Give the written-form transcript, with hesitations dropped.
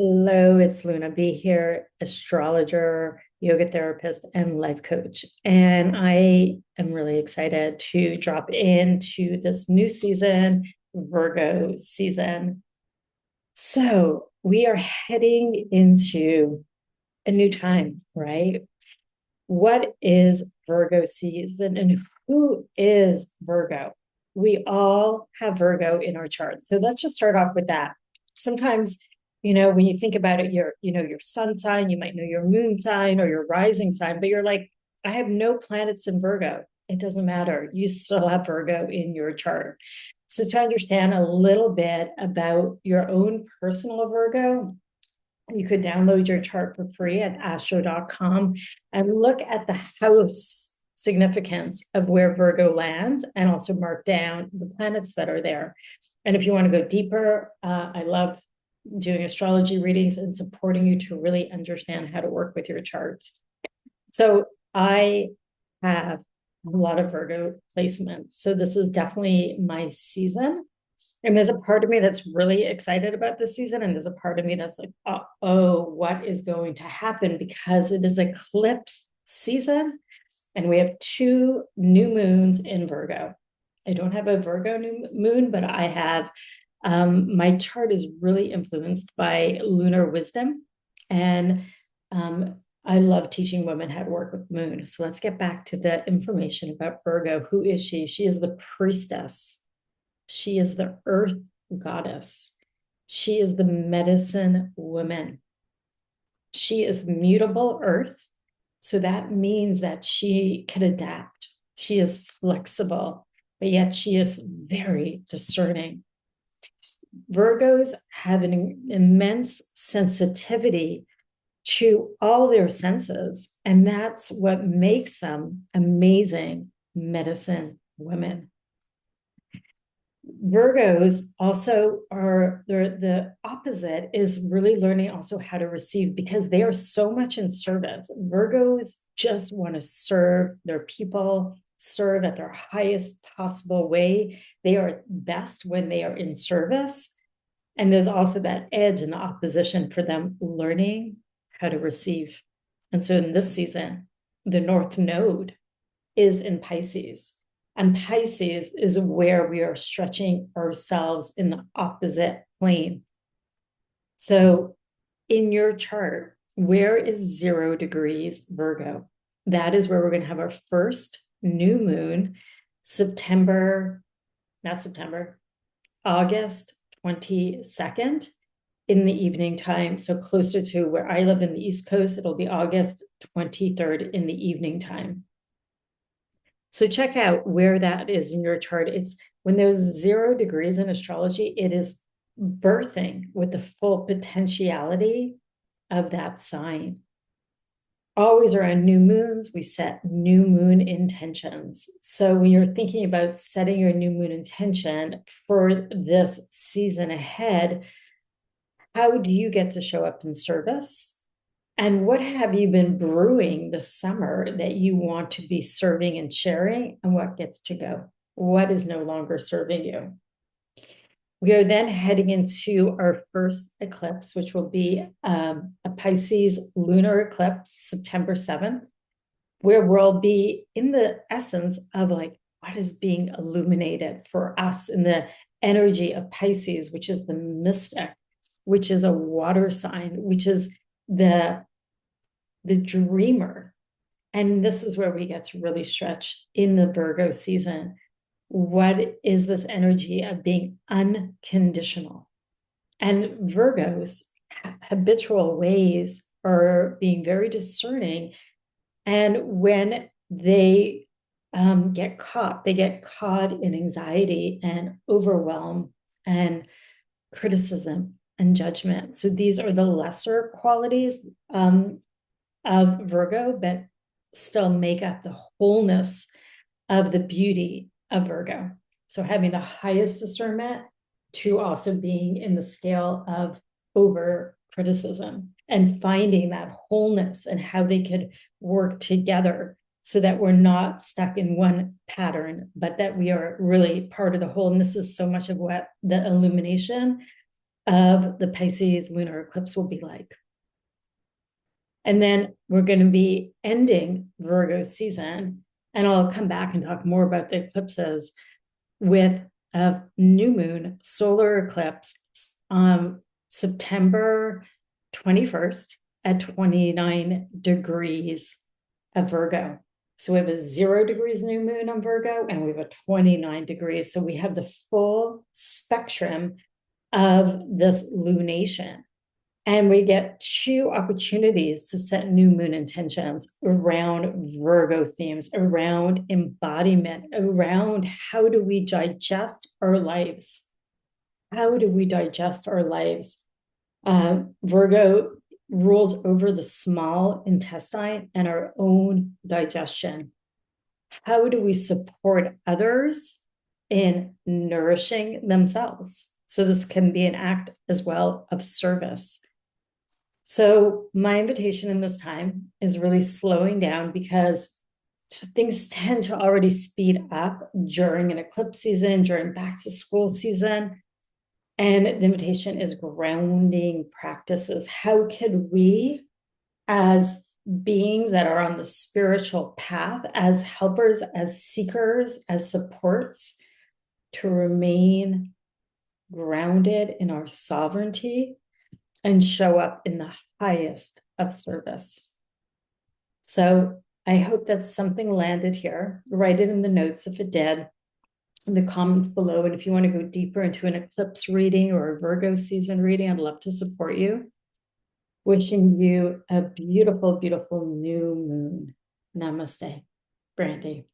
Hello, it's Luna B here, astrologer, yoga therapist, and life coach. And I am really excited to drop into this new season, Virgo season. So we are heading into a new time, right? What is Virgo season and who is Virgo? We all have Virgo in our charts. So let's just start off with that. Sometimes, when you think about it, your sun sign, you might know your moon sign or your rising sign, but you're like, I have no planets in Virgo. It doesn't matter. You still have Virgo in your chart. So to understand a little bit about your own personal Virgo, you could download your chart for free at astro.com and look at the house significance of where Virgo lands and also mark down the planets that are there. And if you want to go deeper, I love doing astrology readings and supporting you to really understand how to work with your charts. So I have a lot of Virgo placements. So this is definitely my season. And there's a part of me that's really excited about this season. And there's a part of me that's like, oh, what is going to happen? Because it is eclipse season. And we have two new moons in Virgo. I don't have a Virgo new moon, but I have my chart is really influenced by lunar wisdom. And I love teaching women how to work with moon. So let's get back to the information about Virgo. Who is she? She is the priestess. She is the earth goddess. She is the medicine woman. She is mutable earth. So that means that she can adapt. She is flexible, but yet she is very discerning. Virgos have an immense sensitivity to all their senses, and that's what makes them amazing medicine women. Virgos also are the opposite is really learning also how to receive because they are so much in service. Virgos just want to serve their people, serve at their highest possible way. They are best when they are in service. And there's also that edge and the opposition for them learning how to receive. And so in this season, the North Node is in Pisces. And Pisces is where we are stretching ourselves in the opposite plane. So in your chart, where is 0 degrees Virgo? That is where we're going to have our first new moon, August 22nd in the evening time. So closer to where I live in the East Coast, it'll be August 23rd in the evening time. So check out where that is in your chart. It's when there's 0 degrees in astrology, it is birthing with the full potentiality of that sign. Always around new moons, we set new moon intentions. So when you're thinking about setting your new moon intention for this season ahead, how do you get to show up in service? And what have you been brewing this summer that you want to be serving and sharing? And what gets to go? What is no longer serving you? We are then heading into our first eclipse, which will be a Pisces lunar eclipse, September 7th, where we'll be in the essence of like what is being illuminated for us in the energy of Pisces, which is the mystic, which is a water sign, which is the dreamer. And this is where we get to really stretch in the Virgo season. What is this energy of being unconditional? And Virgos' habitual ways are being very discerning. And when they get caught in anxiety and overwhelm and criticism and judgment. So these are the lesser qualities of Virgo, but still make up the wholeness of the beauty of Virgo. So having the highest discernment to also being in the scale of over criticism and finding that wholeness and how they could work together so that we're not stuck in one pattern, but that we are really part of the whole. And this is so much of what the illumination of the Pisces lunar eclipse will be like. And then we're going to be ending Virgo season, and I'll come back and talk more about the eclipses with a new moon solar eclipse September 21st at 29 degrees of Virgo. So we have a 0 degrees new moon on Virgo, and we have a 29 degrees. So we have the full spectrum of this lunation. And we get 2 opportunities to set new moon intentions around Virgo themes, around embodiment, around how do we digest our lives? How do we digest our lives? Virgo rules over the small intestine and our own digestion. How do we support others in nourishing themselves? So this can be an act as well of service. So my invitation in this time is really slowing down, because things tend to already speed up during an eclipse season, during back to school season. And the invitation is grounding practices. How could we, as beings that are on the spiritual path, as helpers, as seekers, as supports, to remain grounded in our sovereignty and show up in the highest of service? So I hope that something landed here. Write it in the notes if it did, in the comments below. And if you want to go deeper into an eclipse reading or a Virgo season reading, I'd love to support you. Wishing you a beautiful, beautiful new moon. Namaste. Brandee.